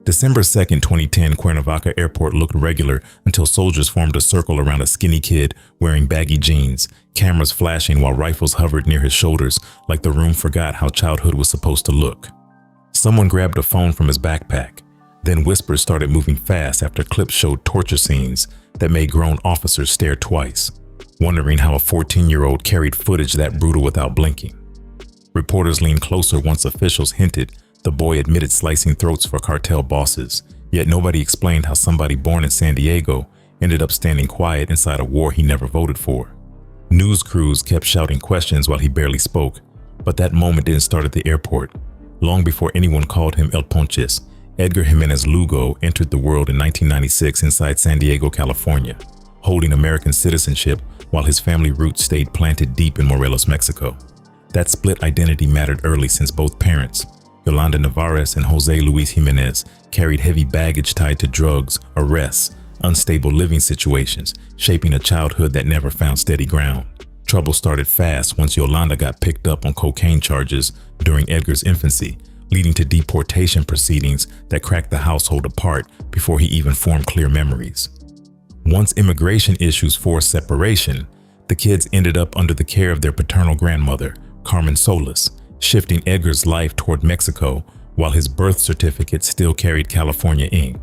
December 2nd, 2010, Cuernavaca Airport looked regular until soldiers formed a circle around a skinny kid wearing baggy jeans, cameras flashing while rifles hovered near his shoulders like the room forgot how childhood was supposed to look. Someone grabbed a phone from his backpack. Then whispers started moving fast after clips showed torture scenes that made grown officers stare twice, wondering how a 14-year-old carried footage that brutal without blinking. Reporters leaned closer once officials hinted the boy admitted slicing throats for cartel bosses, yet nobody explained how somebody born in San Diego ended up standing quiet inside a war he never voted for. News crews kept shouting questions while he barely spoke, but that moment didn't start at the airport. Long before anyone called him El Ponchis, Edgar Jimenez Lugo entered the world in 1996 inside San Diego, California, holding American citizenship while his family roots stayed planted deep in Morelos, Mexico. That split identity mattered early since both parents, Yolanda Navarez and Jose Luis Jimenez, carried heavy baggage tied to drugs, arrests, unstable living situations, shaping a childhood that never found steady ground. Trouble started fast once Yolanda got picked up on cocaine charges during Edgar's infancy, leading to deportation proceedings that cracked the household apart before he even formed clear memories. Once immigration issues forced separation, the kids ended up under the care of their paternal grandmother, Carmen Solis, shifting Edgar's life toward Mexico while his birth certificate still carried California ink.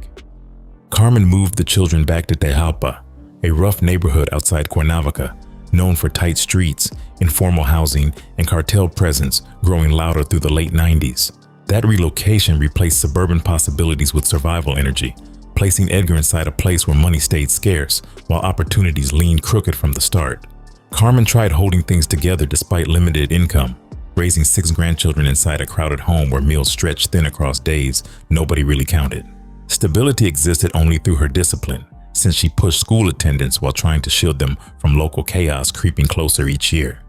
Carmen moved the children back to Tejalpa, a rough neighborhood outside Cuernavaca, known for tight streets, informal housing, and cartel presence growing louder through the late 90s. That relocation replaced suburban possibilities with survival energy, placing Edgar inside a place where money stayed scarce while opportunities leaned crooked from the start. Carmen tried holding things together despite limited income, raising 6 grandchildren inside a crowded home where meals stretched thin across days nobody really counted. Stability existed only through her discipline, since she pushed school attendance while trying to shield them from local chaos creeping closer each year.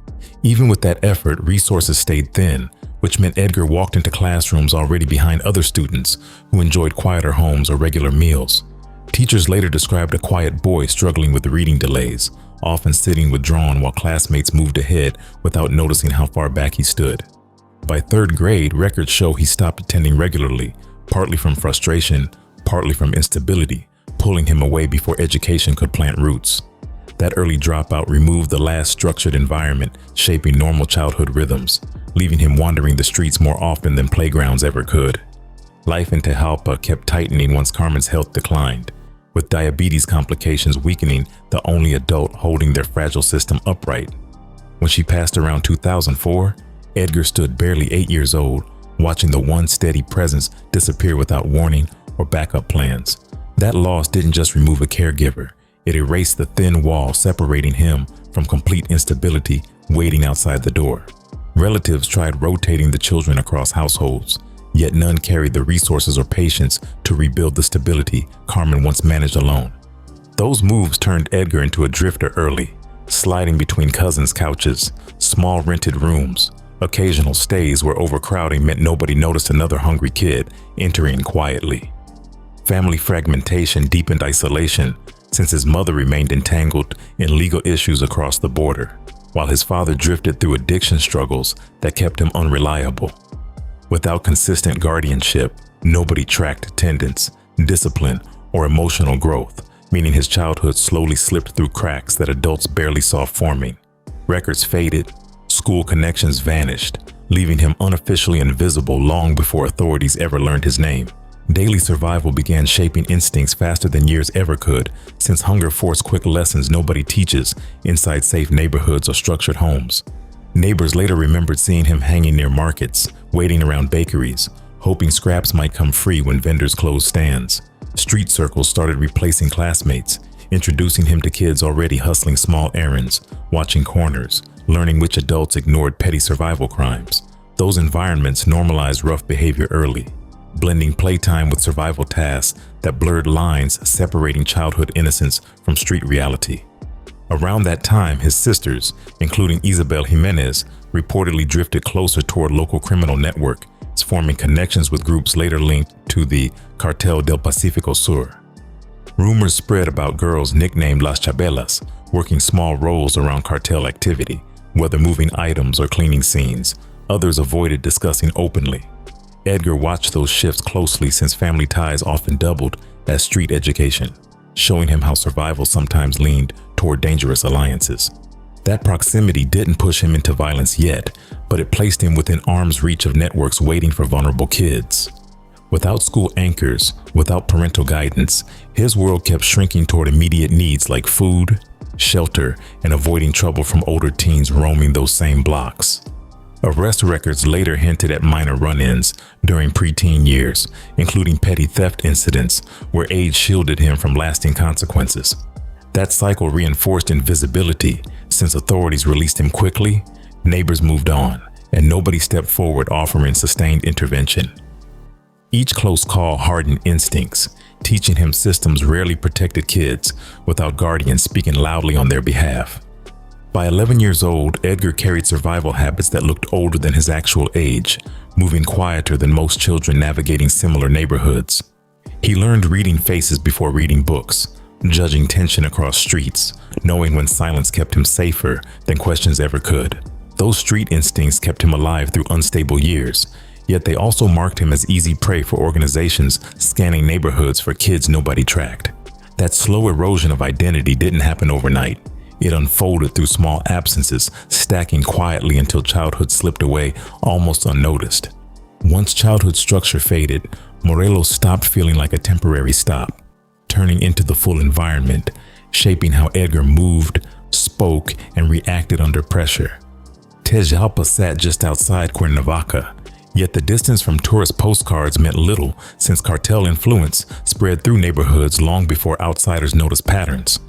Even with that effort, resources stayed thin, which meant Edgar walked into classrooms already behind other students who enjoyed quieter homes or regular meals. Teachers later described a quiet boy struggling with reading delays, often sitting withdrawn while classmates moved ahead without noticing how far back he stood. By 3rd grade, records show he stopped attending regularly, partly from frustration, partly from instability, pulling him away before education could plant roots. That early dropout removed the last structured environment shaping normal childhood rhythms, leaving him wandering the streets more often than playgrounds ever could. Life in Tejalpa kept tightening once Carmen's health declined, with diabetes complications weakening the only adult holding their fragile system upright. When she passed around 2004, Edgar stood barely 8 years old, watching the one steady presence disappear without warning or backup plans. That loss didn't just remove a caregiver, it erased the thin wall separating him from complete instability waiting outside the door. Relatives tried rotating the children across households, yet none carried the resources or patience to rebuild the stability Carmen once managed alone. Those moves turned Edgar into a drifter early, sliding between cousins' couches, small rented rooms, occasional stays where overcrowding meant nobody noticed another hungry kid entering quietly. Family fragmentation deepened isolation since his mother remained entangled in legal issues across the border, while his father drifted through addiction struggles that kept him unreliable. Without consistent guardianship, nobody tracked attendance, discipline, or emotional growth, meaning his childhood slowly slipped through cracks that adults barely saw forming. Records faded, school connections vanished, leaving him unofficially invisible long before authorities ever learned his name. Daily survival began shaping instincts faster than years ever could, since hunger forced quick lessons nobody teaches inside safe neighborhoods or structured homes. Neighbors later remembered seeing him hanging near markets, waiting around bakeries, hoping scraps might come free when vendors closed stands. Street circles started replacing classmates, introducing him to kids already hustling small errands, watching corners, learning which adults ignored petty survival crimes. Those environments normalized rough behavior early, blending playtime with survival tasks that blurred lines separating childhood innocence from street reality. Around that time, his sisters, including Isabel Jimenez, reportedly drifted closer toward local criminal networks, forming connections with groups later linked to the Cartel del Pacifico Sur. Rumors spread about girls nicknamed Las Chabelas, working small roles around cartel activity, whether moving items or cleaning scenes. Others avoided discussing openly. Edgar watched those shifts closely since family ties often doubled as street education, showing him how survival sometimes leaned toward dangerous alliances. That proximity didn't push him into violence yet, but it placed him within arm's reach of networks waiting for vulnerable kids. Without school anchors, without parental guidance, his world kept shrinking toward immediate needs like food, shelter, and avoiding trouble from older teens roaming those same blocks. Arrest records later hinted at minor run-ins during preteen years, including petty theft incidents where age shielded him from lasting consequences. That cycle reinforced invisibility. Since authorities released him quickly, neighbors moved on, and nobody stepped forward offering sustained intervention. Each close call hardened instincts, teaching him systems rarely protected kids without guardians speaking loudly on their behalf. By 11 years old, Edgar carried survival habits that looked older than his actual age, moving quieter than most children navigating similar neighborhoods. He learned reading faces before reading books, judging tension across streets, knowing when silence kept him safer than questions ever could. Those street instincts kept him alive through unstable years, yet they also marked him as easy prey for organizations scanning neighborhoods for kids nobody tracked. That slow erosion of identity didn't happen overnight. It unfolded through small absences, stacking quietly until childhood slipped away almost unnoticed. Once childhood structure faded, Morelos stopped feeling like a temporary stop, turning into the full environment, shaping how Edgar moved, spoke, and reacted under pressure. Tejalpa sat just outside Cuernavaca, yet the distance from tourist postcards meant little since cartel influence spread through neighborhoods long before outsiders noticed patterns.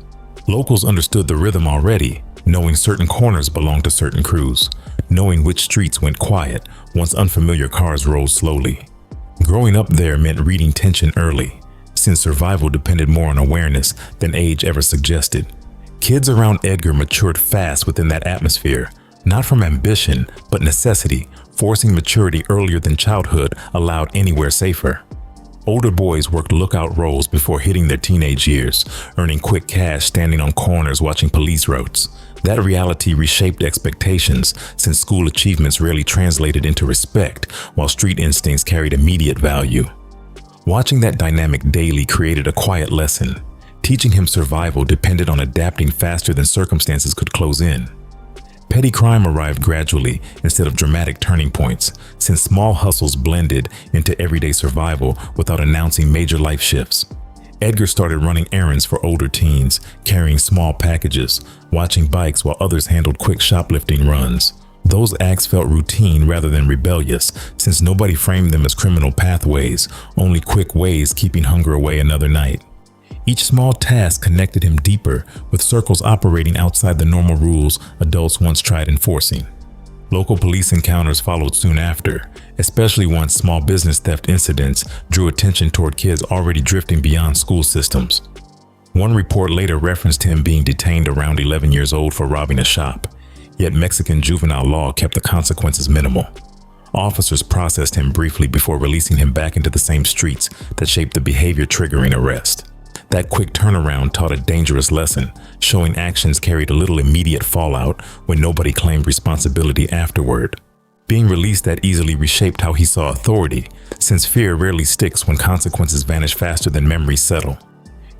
Locals understood the rhythm already, knowing certain corners belonged to certain crews, knowing which streets went quiet once unfamiliar cars rolled slowly. Growing up there meant reading tension early, since survival depended more on awareness than age ever suggested. Kids around Edgar matured fast within that atmosphere, not from ambition, but necessity, forcing maturity earlier than childhood allowed anywhere safer. Older boys worked lookout roles before hitting their teenage years, earning quick cash standing on corners watching police routes. That reality reshaped expectations, since school achievements rarely translated into respect, while street instincts carried immediate value. Watching that dynamic daily created a quiet lesson. Teaching him survival depended on adapting faster than circumstances could close in. Petty crime arrived gradually instead of dramatic turning points, since small hustles blended into everyday survival without announcing major life shifts. Edgar started running errands for older teens, carrying small packages, watching bikes while others handled quick shoplifting runs. Those acts felt routine rather than rebellious, since nobody framed them as criminal pathways, only quick ways keeping hunger away another night. Each small task connected him deeper, with circles operating outside the normal rules adults once tried enforcing. Local police encounters followed soon after, especially once small business theft incidents drew attention toward kids already drifting beyond school systems. One report later referenced him being detained around 11 years old for robbing a shop, yet Mexican juvenile law kept the consequences minimal. Officers processed him briefly before releasing him back into the same streets that shaped the behavior triggering arrest. That quick turnaround taught a dangerous lesson, showing actions carried a little immediate fallout when nobody claimed responsibility afterward. Being released that easily reshaped how he saw authority, since fear rarely sticks when consequences vanish faster than memories settle.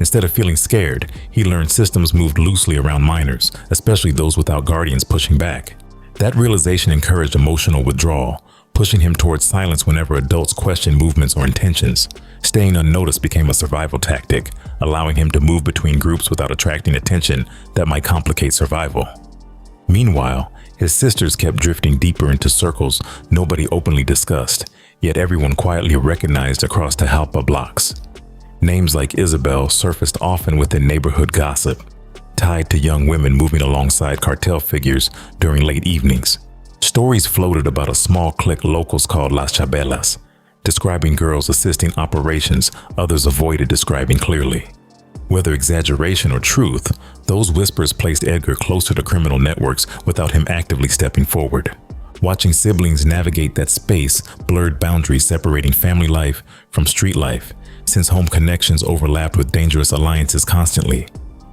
Instead of feeling scared, he learned systems moved loosely around minors, especially those without guardians pushing back. That realization encouraged emotional withdrawal, pushing him towards silence whenever adults questioned movements or intentions. Staying unnoticed became a survival tactic, allowing him to move between groups without attracting attention that might complicate survival. Meanwhile, his sisters kept drifting deeper into circles nobody openly discussed, yet everyone quietly recognized across Tejalpa blocks. Names like Isabel surfaced often within neighborhood gossip, tied to young women moving alongside cartel figures during late evenings. Stories floated about a small clique locals called Las Chabelas, describing girls assisting operations others avoided describing clearly. Whether exaggeration or truth, those whispers placed Edgar closer to criminal networks without him actively stepping forward. Watching siblings navigate that space blurred boundaries separating family life from street life, since home connections overlapped with dangerous alliances constantly.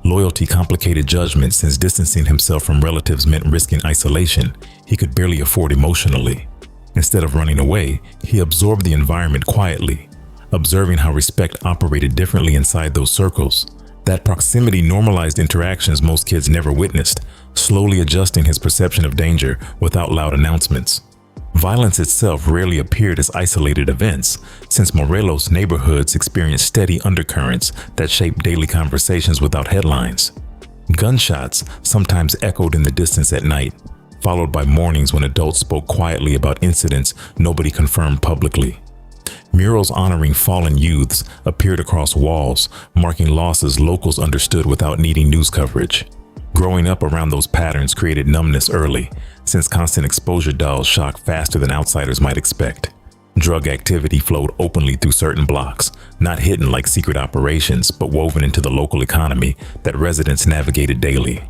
Loyalty complicated judgment, since distancing himself from relatives meant risking isolation he could barely afford emotionally. Instead of running away, he absorbed the environment quietly, observing how respect operated differently inside those circles. That proximity normalized interactions most kids never witnessed, slowly adjusting his perception of danger without loud announcements. Violence itself rarely appeared as isolated events, since Morelos' neighborhoods experienced steady undercurrents that shaped daily conversations without headlines. Gunshots sometimes echoed in the distance at night, followed by mornings when adults spoke quietly about incidents nobody confirmed publicly. Murals honoring fallen youths appeared across walls, marking losses locals understood without needing news coverage. Growing up around those patterns created numbness early, since constant exposure dulls shock faster than outsiders might expect. Drug activity flowed openly through certain blocks, not hidden like secret operations, but woven into the local economy that residents navigated daily.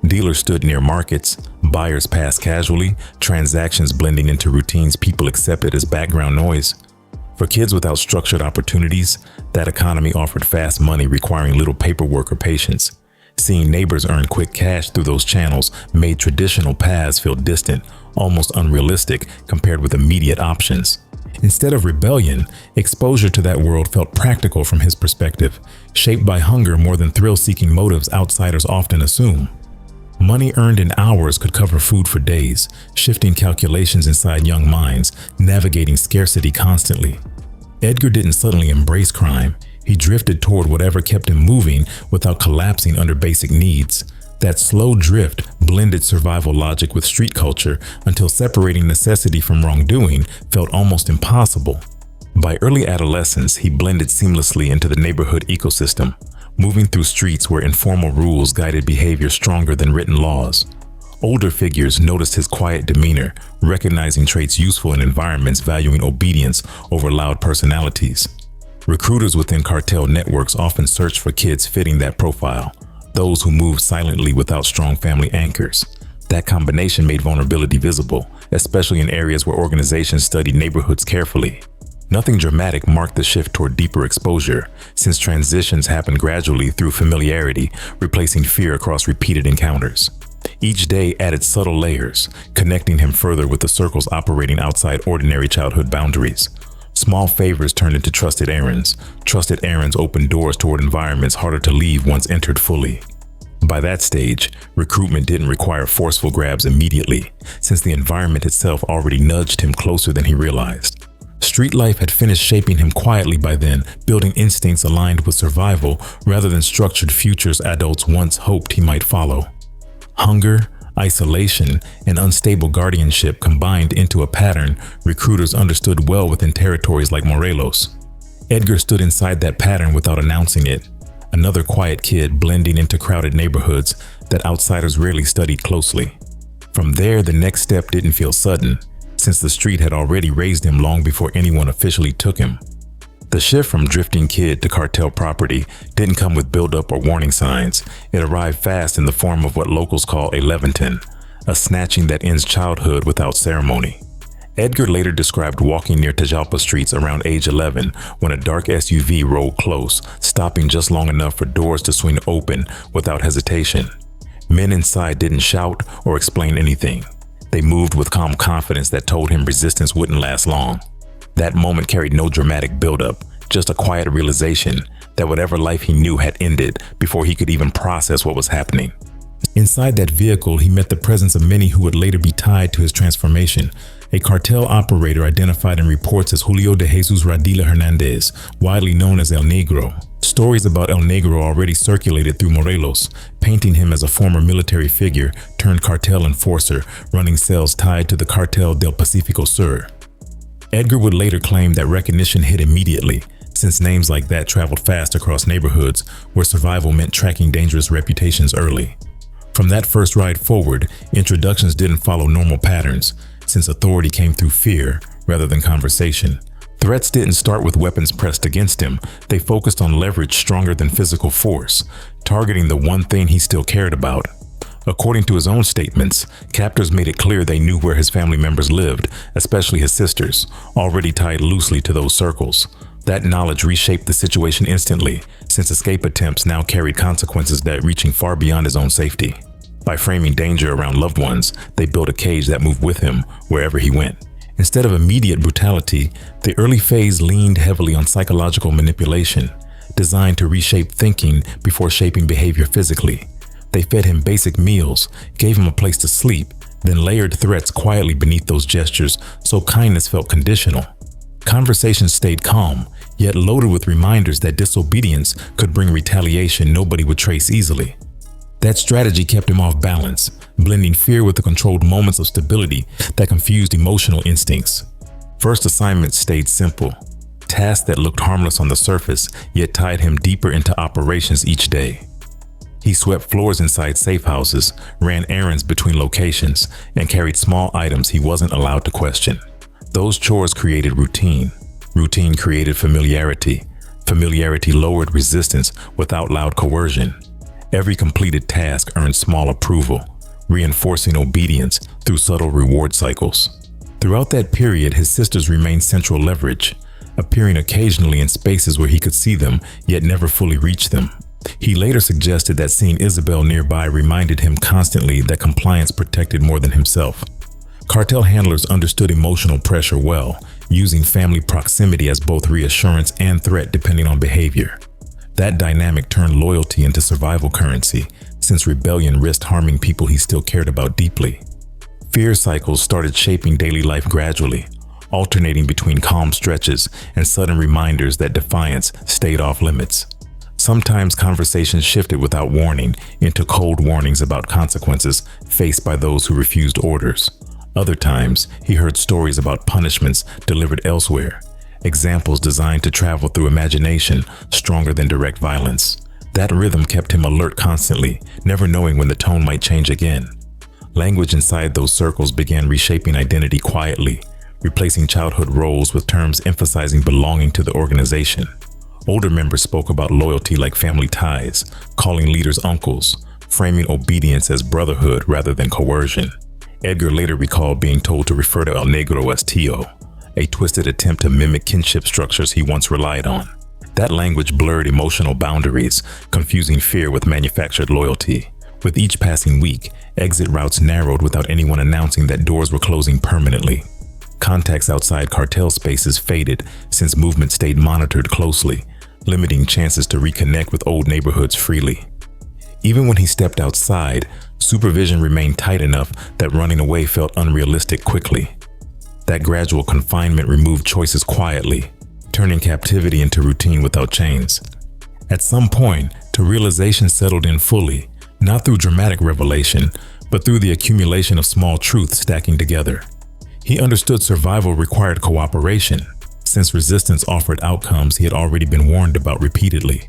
Dealers stood near markets, buyers passed casually, transactions blending into routines people accepted as background noise. For kids without structured opportunities, that economy offered fast money requiring little paperwork or patience. Seeing neighbors earn quick cash through those channels made traditional paths feel distant, almost unrealistic compared with immediate options. Instead of rebellion, exposure to that world felt practical from his perspective, shaped by hunger more than thrill-seeking motives outsiders often assume. Money earned in hours could cover food for days, shifting calculations inside young minds, navigating scarcity constantly. Edgar didn't suddenly embrace crime. He drifted toward whatever kept him moving without collapsing under basic needs. That slow drift blended survival logic with street culture until separating necessity from wrongdoing felt almost impossible. By early adolescence, he blended seamlessly into the neighborhood ecosystem, moving through streets where informal rules guided behavior stronger than written laws. Older figures noticed his quiet demeanor, recognizing traits useful in environments valuing obedience over loud personalities. Recruiters within cartel networks often searched for kids fitting that profile, those who moved silently without strong family anchors. That combination made vulnerability visible, especially in areas where organizations studied neighborhoods carefully. Nothing dramatic marked the shift toward deeper exposure, since transitions happened gradually through familiarity, replacing fear across repeated encounters. Each day added subtle layers, connecting him further with the circles operating outside ordinary childhood boundaries. Small favors turned into trusted errands. Trusted errands opened doors toward environments harder to leave once entered fully. By that stage, recruitment didn't require forceful grabs immediately, since the environment itself already nudged him closer than he realized. Street life had finished shaping him quietly by then, building instincts aligned with survival rather than structured futures adults once hoped he might follow. Hunger, isolation, and unstable guardianship combined into a pattern recruiters understood well within territories like Morelos. Edgar stood inside that pattern without announcing it, another quiet kid blending into crowded neighborhoods that outsiders rarely studied closely. From there, the next step didn't feel sudden, since the street had already raised him long before anyone officially took him. The shift from drifting kid to cartel property didn't come with buildup or warning signs. It arrived fast in the form of what locals call a levantin, a snatching that ends childhood without ceremony. Edgar later described walking near Tajalpa streets around age 11 when a dark SUV rolled close, stopping just long enough for doors to swing open without hesitation. Men inside didn't shout or explain anything. They moved with calm confidence that told him resistance wouldn't last long. That moment carried no dramatic buildup, just a quiet realization that whatever life he knew had ended before he could even process what was happening. Inside that vehicle, he met the presence of many who would later be tied to his transformation. A cartel operator identified in reports as Julio de Jesus Radila Hernandez, widely known as El Negro. Stories about El Negro already circulated through Morelos, painting him as a former military figure turned cartel enforcer, running cells tied to the Cartel del Pacifico Sur. Edgar would later claim that recognition hit immediately, since names like that traveled fast across neighborhoods where survival meant tracking dangerous reputations early. From that first ride forward, introductions didn't follow normal patterns, since authority came through fear rather than conversation. Threats didn't start with weapons pressed against him. They focused on leverage stronger than physical force, targeting the one thing he still cared about. According to his own statements, captors made it clear they knew where his family members lived, especially his sisters, already tied loosely to those circles. That knowledge reshaped the situation instantly, since escape attempts now carried consequences that reaching far beyond his own safety. By framing danger around loved ones, they built a cage that moved with him wherever he went. Instead of immediate brutality, the early phase leaned heavily on psychological manipulation, designed to reshape thinking before shaping behavior physically. They fed him basic meals, gave him a place to sleep, then layered threats quietly beneath those gestures so kindness felt conditional. Conversations stayed calm, yet loaded with reminders that disobedience could bring retaliation nobody would trace easily. That strategy kept him off balance, blending fear with the controlled moments of stability that confused emotional instincts. First assignments stayed simple, tasks that looked harmless on the surface yet tied him deeper into operations each day. He swept floors inside safe houses, ran errands between locations, and carried small items he wasn't allowed to question. Those chores created routine. Routine created familiarity. Familiarity lowered resistance without loud coercion. Every completed task earned small approval, reinforcing obedience through subtle reward cycles. Throughout that period, his sisters remained central leverage, appearing occasionally in spaces where he could see them, yet never fully reach them. He later suggested that seeing Isabel nearby reminded him constantly that compliance protected more than himself. Cartel handlers understood emotional pressure well, using family proximity as both reassurance and threat depending on behavior. That dynamic turned loyalty into survival currency, since rebellion risked harming people he still cared about deeply. Fear cycles started shaping daily life gradually, alternating between calm stretches and sudden reminders that defiance stayed off limits. Sometimes conversations shifted without warning into cold warnings about consequences faced by those who refused orders. Other times, he heard stories about punishments delivered elsewhere, examples designed to travel through imagination stronger than direct violence. That rhythm kept him alert constantly, never knowing when the tone might change again. Language inside those circles began reshaping identity quietly, replacing childhood roles with terms emphasizing belonging to the organization. Older members spoke about loyalty like family ties, calling leaders uncles, framing obedience as brotherhood rather than coercion. Edgar later recalled being told to refer to El Negro as Tío, a twisted attempt to mimic kinship structures he once relied on. That language blurred emotional boundaries, confusing fear with manufactured loyalty. With each passing week, exit routes narrowed without anyone announcing that doors were closing permanently. Contacts outside cartel spaces faded since movement stayed monitored closely, limiting chances to reconnect with old neighborhoods freely. Even when he stepped outside, supervision remained tight enough that running away felt unrealistic quickly. That gradual confinement removed choices quietly, turning captivity into routine without chains. At some point, the realization settled in fully, not through dramatic revelation, but through the accumulation of small truths stacking together. He understood survival required cooperation, since resistance offered outcomes he had already been warned about repeatedly.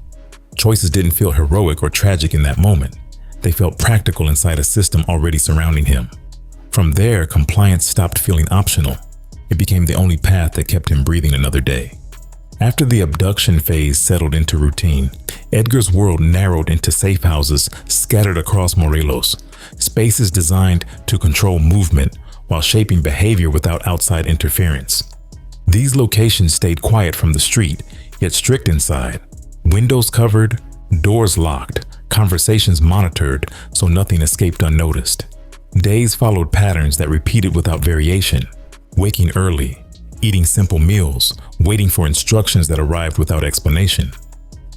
Choices didn't feel heroic or tragic in that moment. They felt practical inside a system already surrounding him. From there, compliance stopped feeling optional. It became the only path that kept him breathing another day. After the abduction phase settled into routine, Edgar's world narrowed into safe houses scattered across Morelos, spaces designed to control movement while shaping behavior without outside interference. These locations stayed quiet from the street, yet strict inside. Windows covered, doors locked, conversations monitored so nothing escaped unnoticed. Days followed patterns that repeated without variation. Waking early, eating simple meals, waiting for instructions that arrived without explanation.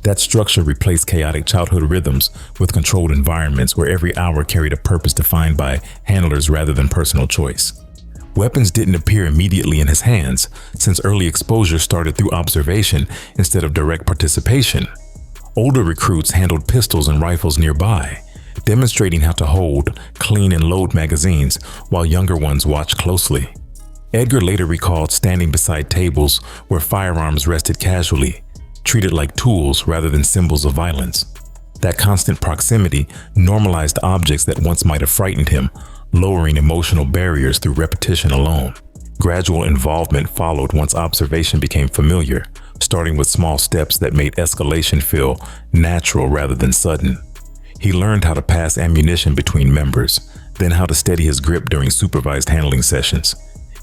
That structure replaced chaotic childhood rhythms with controlled environments where every hour carried a purpose defined by handlers rather than personal choice. Weapons didn't appear immediately in his hands, since early exposure started through observation instead of direct participation. Older recruits handled pistols and rifles nearby, demonstrating how to hold, clean, and load magazines, while younger ones watched closely. Edgar later recalled standing beside tables where firearms rested casually, treated like tools rather than symbols of violence. That constant proximity normalized objects that once might have frightened him, lowering emotional barriers through repetition alone. Gradual involvement followed once observation became familiar, starting with small steps that made escalation feel natural rather than sudden. He learned how to pass ammunition between members, then how to steady his grip during supervised handling sessions.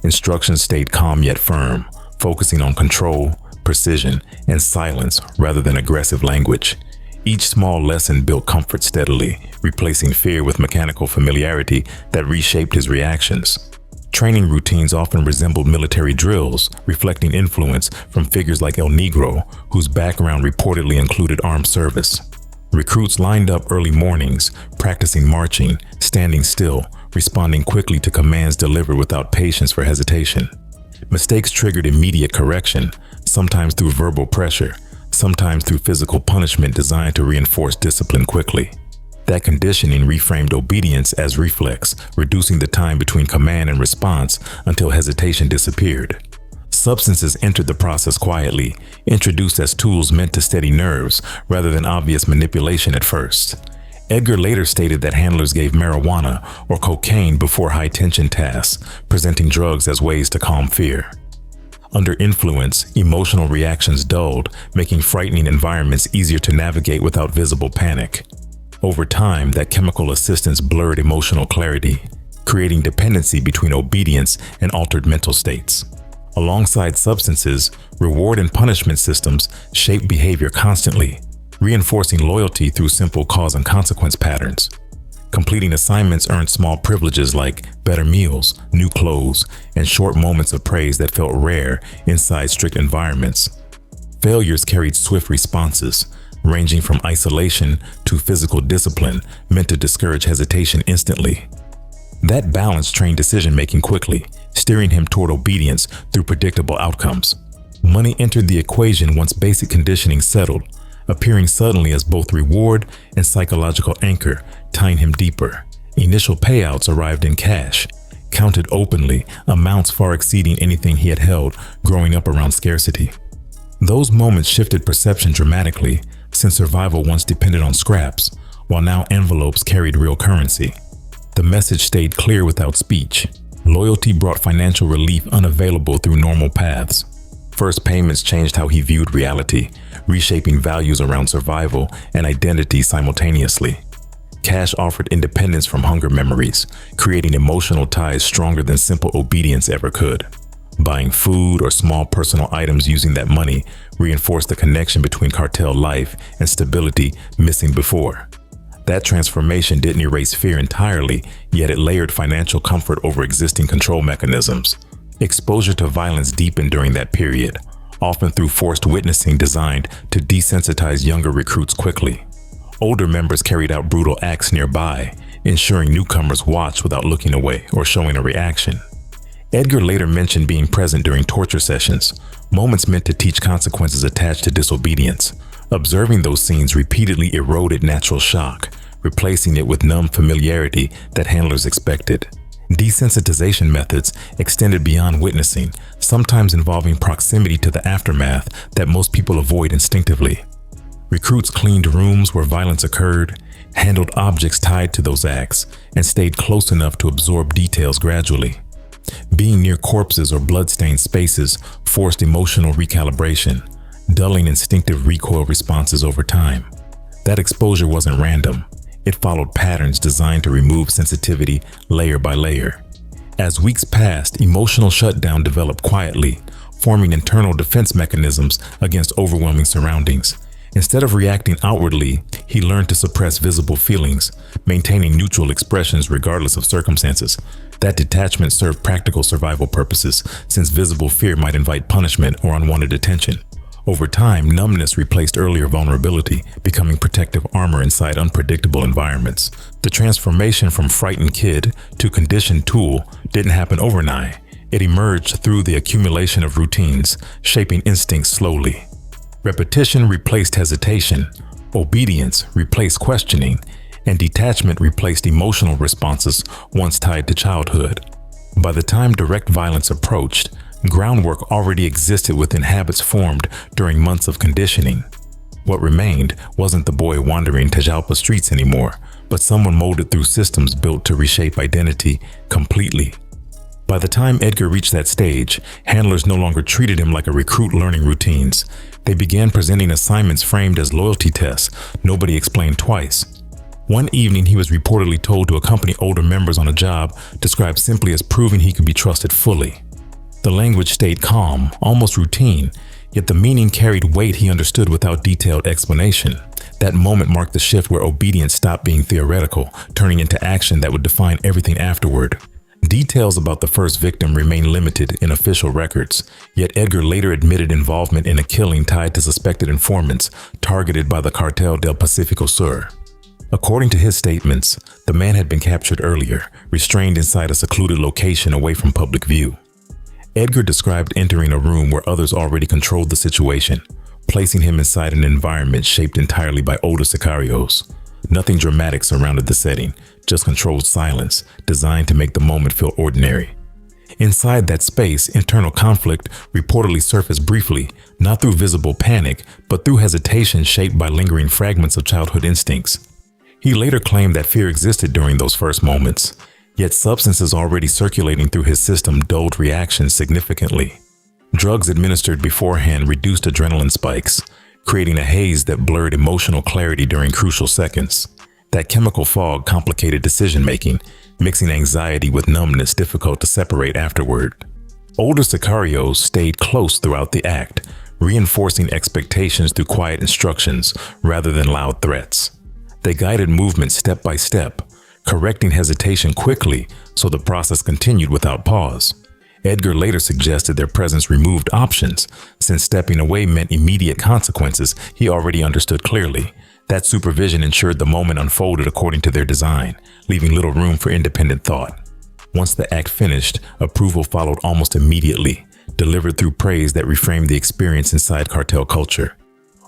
Instructions stayed calm yet firm, focusing on control, precision, and silence rather than aggressive language. Each small lesson built comfort steadily, replacing fear with mechanical familiarity that reshaped his reactions. Training routines often resembled military drills, reflecting influence from figures like El Negro, whose background reportedly included armed service. Recruits lined up early mornings, practicing marching, standing still, responding quickly to commands delivered without patience for hesitation. Mistakes triggered immediate correction, sometimes through verbal pressure, sometimes through physical punishment designed to reinforce discipline quickly. That conditioning reframed obedience as reflex, reducing the time between command and response until hesitation disappeared. Substances entered the process quietly, introduced as tools meant to steady nerves rather than obvious manipulation at first. Edgar later stated that handlers gave marijuana or cocaine before high-tension tasks, presenting drugs as ways to calm fear. Under influence, emotional reactions dulled, making frightening environments easier to navigate without visible panic. Over time, that chemical assistance blurred emotional clarity, creating dependency between obedience and altered mental states. Alongside substances, reward and punishment systems shape behavior constantly, reinforcing loyalty through simple cause and consequence patterns. Completing assignments earned small privileges like better meals, new clothes, and short moments of praise that felt rare inside strict environments. Failures carried swift responses, ranging from isolation to physical discipline, meant to discourage hesitation instantly. That balance trained decision-making quickly, steering him toward obedience through predictable outcomes. Money entered the equation once basic conditioning settled, appearing suddenly as both reward and psychological anchor, tying him deeper. Initial payouts arrived in cash, counted openly, amounts far exceeding anything he had held growing up around scarcity. Those moments shifted perception dramatically, since survival once depended on scraps, while now envelopes carried real currency. The message stayed clear without speech. Loyalty brought financial relief unavailable through normal paths. First payments changed how he viewed reality, reshaping values around survival and identity simultaneously. Cash offered independence from hunger memories, creating emotional ties stronger than simple obedience ever could. Buying food or small personal items using that money reinforced the connection between cartel life and stability missing before. That transformation didn't erase fear entirely, yet it layered financial comfort over existing control mechanisms. Exposure to violence deepened during that period, often through forced witnessing designed to desensitize younger recruits quickly. Older members carried out brutal acts nearby, ensuring newcomers watched without looking away or showing a reaction. Edgar later mentioned being present during torture sessions, moments meant to teach consequences attached to disobedience. Observing those scenes repeatedly eroded natural shock, replacing it with numb familiarity that handlers expected. Desensitization methods extended beyond witnessing, sometimes involving proximity to the aftermath that most people avoid instinctively. Recruits cleaned rooms where violence occurred, handled objects tied to those acts, and stayed close enough to absorb details gradually. Being near corpses or blood-stained spaces forced emotional recalibration, dulling instinctive recoil responses over time. That exposure wasn't random. It followed patterns designed to remove sensitivity layer by layer. As weeks passed, emotional shutdown developed quietly, forming internal defense mechanisms against overwhelming surroundings. Instead of reacting outwardly, he learned to suppress visible feelings, maintaining neutral expressions regardless of circumstances. That detachment served practical survival purposes, since visible fear might invite punishment or unwanted attention. Over time, numbness replaced earlier vulnerability, becoming protective armor inside unpredictable environments. The transformation from frightened kid to conditioned tool didn't happen overnight. It emerged through the accumulation of routines, shaping instincts slowly. Repetition replaced hesitation, obedience replaced questioning, and detachment replaced emotional responses once tied to childhood. By the time direct violence approached, groundwork already existed within habits formed during months of conditioning. What remained wasn't the boy wandering Tajalpa streets anymore, but someone molded through systems built to reshape identity completely. By the time Edgar reached that stage, handlers no longer treated him like a recruit learning routines. They began presenting assignments framed as loyalty tests nobody explained twice. One evening, he was reportedly told to accompany older members on a job described simply as proving he could be trusted fully. The language stayed calm, almost routine, yet the meaning carried weight he understood without detailed explanation. That moment marked the shift where obedience stopped being theoretical, turning into action that would define everything afterward. Details about the first victim remain limited in official records, yet Edgar later admitted involvement in a killing tied to suspected informants targeted by the Cartel del Pacifico Sur. According to his statements, the man had been captured earlier, restrained inside a secluded location away from public view. Edgar described entering a room where others already controlled the situation, placing him inside an environment shaped entirely by older sicarios. Nothing dramatic surrounded the setting, just controlled silence, designed to make the moment feel ordinary. Inside that space, internal conflict reportedly surfaced briefly, not through visible panic, but through hesitation shaped by lingering fragments of childhood instincts. He later claimed that fear existed during those first moments, yet substances already circulating through his system dulled reactions significantly. Drugs administered beforehand reduced adrenaline spikes, creating a haze that blurred emotional clarity during crucial seconds. That chemical fog complicated decision-making, mixing anxiety with numbness difficult to separate afterward. Older sicarios stayed close throughout the act, reinforcing expectations through quiet instructions rather than loud threats. They guided movement step by step, correcting hesitation quickly so the process continued without pause. Edgar later suggested their presence removed options, since stepping away meant immediate consequences he already understood clearly. That supervision ensured the moment unfolded according to their design, leaving little room for independent thought. Once the act finished, approval followed almost immediately, delivered through praise that reframed the experience inside cartel culture.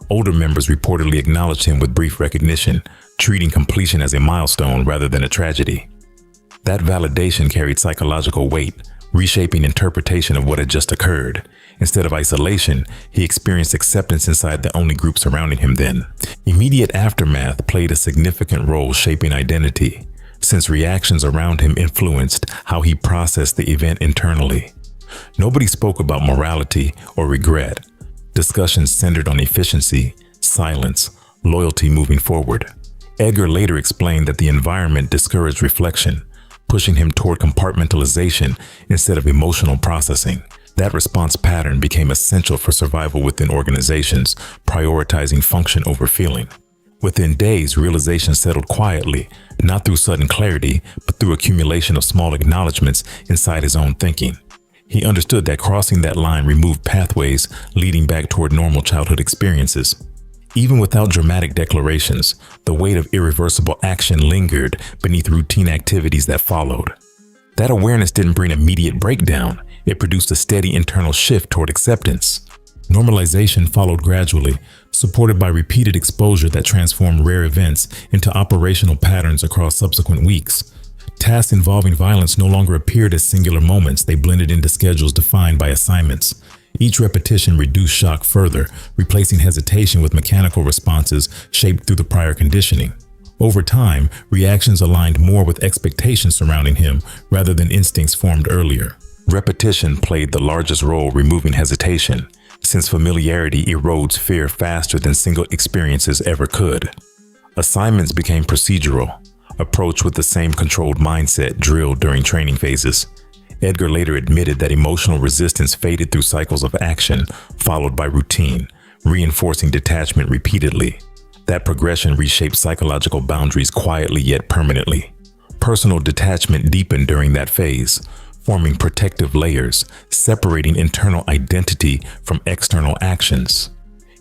Older members reportedly acknowledged him with brief recognition, treating completion as a milestone rather than a tragedy. That validation carried psychological weight, reshaping interpretation of what had just occurred. Instead of isolation, he experienced acceptance inside the only group surrounding him then. Immediate aftermath played a significant role shaping identity, since reactions around him influenced how he processed the event internally. Nobody spoke about morality or regret. Discussions centered on efficiency, silence, loyalty moving forward. Edgar later explained that the environment discouraged reflection, pushing him toward compartmentalization instead of emotional processing. That response pattern became essential for survival within organizations, prioritizing function over feeling. Within days, realization settled quietly, not through sudden clarity, but through accumulation of small acknowledgments inside his own thinking. He understood that crossing that line removed pathways leading back toward normal childhood experiences. Even without dramatic declarations, the weight of irreversible action lingered beneath routine activities that followed. That awareness didn't bring immediate breakdown. It produced a steady internal shift toward acceptance. Normalization followed gradually, supported by repeated exposure that transformed rare events into operational patterns across subsequent weeks. Tasks involving violence no longer appeared as singular moments. They blended into schedules defined by assignments. Each repetition reduced shock further, replacing hesitation with mechanical responses shaped through the prior conditioning. Over time, reactions aligned more with expectations surrounding him rather than instincts formed earlier. Repetition played the largest role removing hesitation, since familiarity erodes fear faster than single experiences ever could. Assignments became procedural, approached with the same controlled mindset drilled during training phases. Edgar later admitted that emotional resistance faded through cycles of action, followed by routine, reinforcing detachment repeatedly. That progression reshaped psychological boundaries quietly yet permanently. Personal detachment deepened during that phase, forming protective layers, separating internal identity from external actions.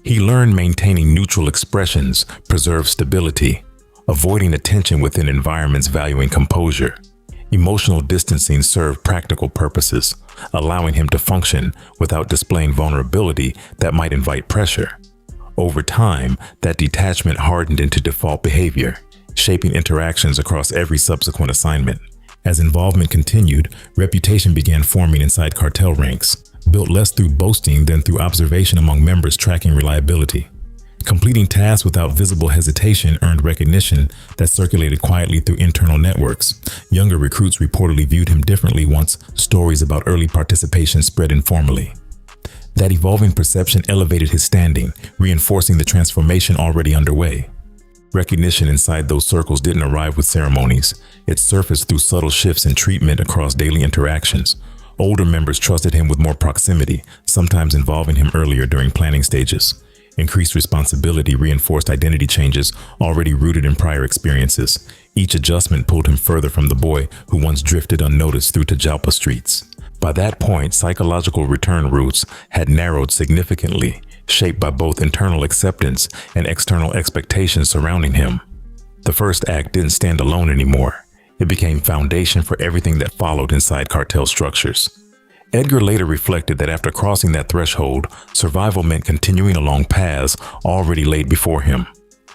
He learned maintaining neutral expressions preserved stability, avoiding attention within environments valuing composure. Emotional distancing served practical purposes, allowing him to function without displaying vulnerability that might invite pressure. Over time, that detachment hardened into default behavior, shaping interactions across every subsequent assignment. As involvement continued, reputation began forming inside cartel ranks, built less through boasting than through observation among members tracking reliability. Completing tasks without visible hesitation earned recognition that circulated quietly through internal networks. Younger recruits reportedly viewed him differently once stories about early participation spread informally. That evolving perception elevated his standing, reinforcing the transformation already underway. Recognition inside those circles didn't arrive with ceremonies. It surfaced through subtle shifts in treatment across daily interactions. Older members trusted him with more proximity, sometimes involving him earlier during planning stages. Increased responsibility reinforced identity changes already rooted in prior experiences. Each adjustment pulled him further from the boy who once drifted unnoticed through Tajalpa streets. By that point, psychological return routes had narrowed significantly, shaped by both internal acceptance and external expectations surrounding him. The first act didn't stand alone anymore. It became foundation for everything that followed inside cartel structures. Edgar later reflected that after crossing that threshold, survival meant continuing along paths already laid before him.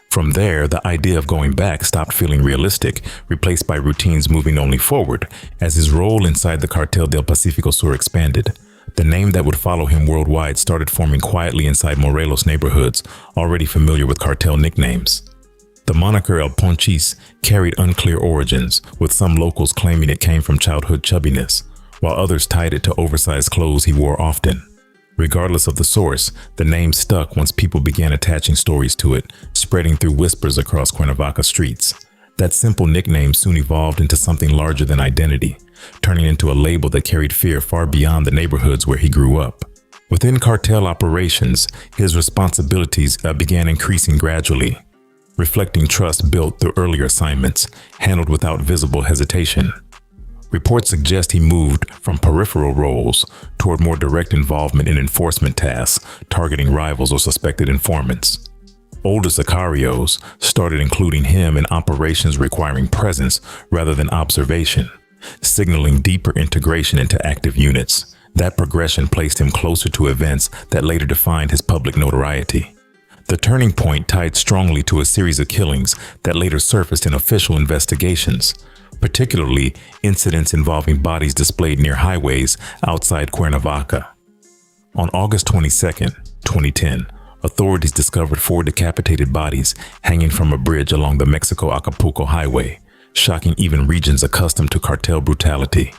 From there, the idea of going back stopped feeling realistic, replaced by routines moving only forward, as his role inside the Cartel del Pacifico Sur expanded. The name that would follow him worldwide started forming quietly inside Morelos neighborhoods, already familiar with cartel nicknames. The moniker El Ponchis carried unclear origins, with some locals claiming it came from childhood chubbiness, while others tied it to oversized clothes he wore often. Regardless of the source, the name stuck once people began attaching stories to it, spreading through whispers across Cuernavaca streets. That simple nickname soon evolved into something larger than identity, turning into a label that carried fear far beyond the neighborhoods where he grew up. Within cartel operations, his responsibilities began increasing gradually, reflecting trust built through earlier assignments, handled without visible hesitation. Reports suggest he moved from peripheral roles toward more direct involvement in enforcement tasks, targeting rivals or suspected informants. Older sicarios started including him in operations requiring presence rather than observation, signaling deeper integration into active units. That progression placed him closer to events that later defined his public notoriety. The turning point tied strongly to a series of killings that later surfaced in official investigations, particularly incidents involving bodies displayed near highways outside Cuernavaca. On August 22, 2010, authorities discovered 4 decapitated bodies hanging from a bridge along the Mexico-Acapulco highway, shocking even regions accustomed to cartel brutality.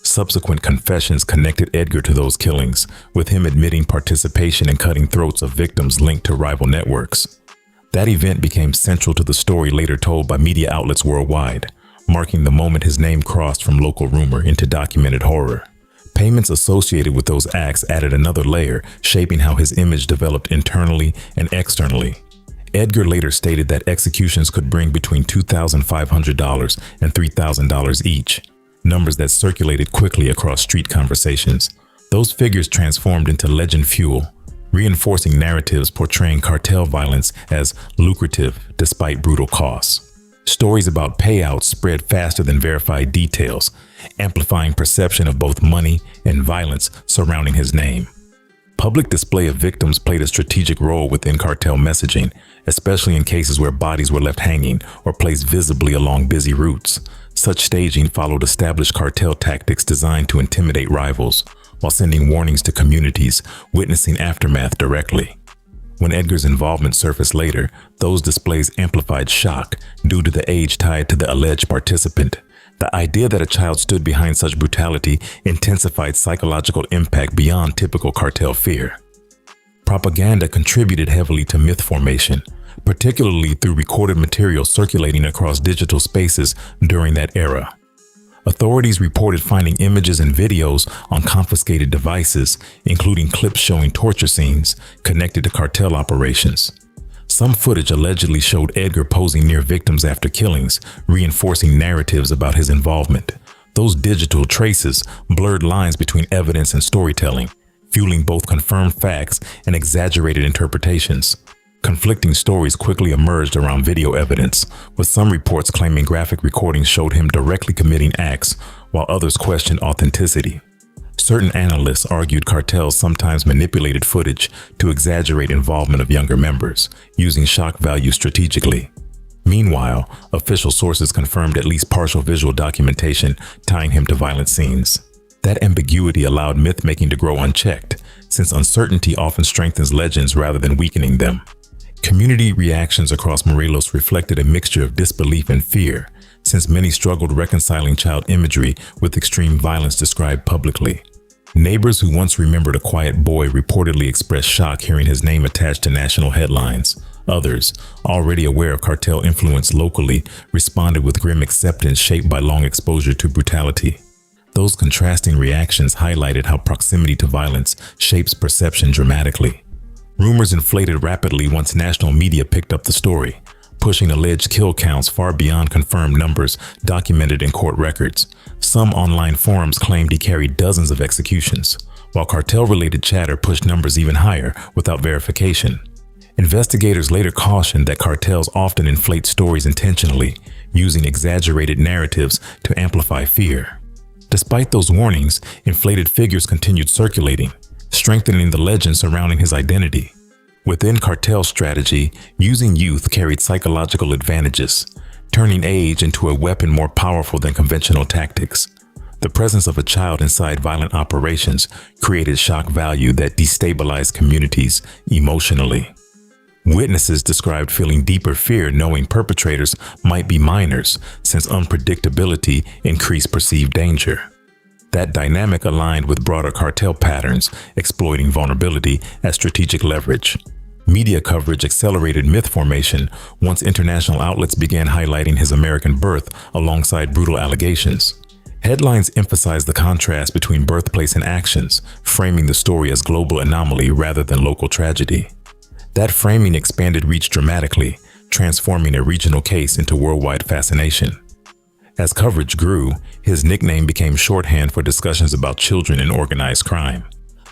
Subsequent confessions connected Edgar to those killings, with him admitting participation in cutting throats of victims linked to rival networks. That event became central to the story later told by media outlets worldwide, marking the moment his name crossed from local rumor into documented horror. Payments associated with those acts added another layer, shaping how his image developed internally and externally. Edgar later stated that executions could bring between $2,500 and $3,000 each, numbers that circulated quickly across street conversations. Those figures transformed into legend fuel, reinforcing narratives portraying cartel violence as lucrative despite brutal costs. Stories about payouts spread faster than verified details, amplifying perception of both money and violence surrounding his name. Public display of victims played a strategic role within cartel messaging, especially in cases where bodies were left hanging or placed visibly along busy routes. Such staging followed established cartel tactics designed to intimidate rivals, while sending warnings to communities witnessing aftermath directly. When Edgar's involvement surfaced later, those displays amplified shock due to the age tied to the alleged participant. The idea that a child stood behind such brutality intensified psychological impact beyond typical cartel fear. Propaganda contributed heavily to myth formation, particularly through recorded material circulating across digital spaces during that era. Authorities reported finding images and videos on confiscated devices, including clips showing torture scenes connected to cartel operations. Some footage allegedly showed Edgar posing near victims after killings, reinforcing narratives about his involvement. Those digital traces blurred lines between evidence and storytelling, fueling both confirmed facts and exaggerated interpretations. Conflicting stories quickly emerged around video evidence, with some reports claiming graphic recordings showed him directly committing acts, while others questioned authenticity. Certain analysts argued cartels sometimes manipulated footage to exaggerate involvement of younger members, using shock value strategically. Meanwhile, official sources confirmed at least partial visual documentation tying him to violent scenes. That ambiguity allowed myth-making to grow unchecked, since uncertainty often strengthens legends rather than weakening them. Community reactions across Morelos reflected a mixture of disbelief and fear, since many struggled reconciling child imagery with extreme violence described publicly. Neighbors who once remembered a quiet boy reportedly expressed shock hearing his name attached to national headlines. Others, already aware of cartel influence locally, responded with grim acceptance shaped by long exposure to brutality. Those contrasting reactions highlighted how proximity to violence shapes perception dramatically. Rumors inflated rapidly once national media picked up the story, pushing alleged kill counts far beyond confirmed numbers documented in court records. Some online forums claimed he carried dozens of executions, while cartel-related chatter pushed numbers even higher without verification. Investigators later cautioned that cartels often inflate stories intentionally, using exaggerated narratives to amplify fear. Despite those warnings, inflated figures continued circulating, strengthening the legend surrounding his identity. Within cartel strategy, using youth carried psychological advantages, turning age into a weapon more powerful than conventional tactics. The presence of a child inside violent operations created shock value that destabilized communities emotionally. Witnesses described feeling deeper fear knowing perpetrators might be minors, since unpredictability increased perceived danger. That dynamic aligned with broader cartel patterns, exploiting vulnerability as strategic leverage. Media coverage accelerated myth formation once international outlets began highlighting his American birth alongside brutal allegations. Headlines emphasized the contrast between birthplace and actions, framing the story as global anomaly rather than local tragedy. That framing expanded reach dramatically, transforming a regional case into worldwide fascination. As coverage grew, his nickname became shorthand for discussions about children and organized crime.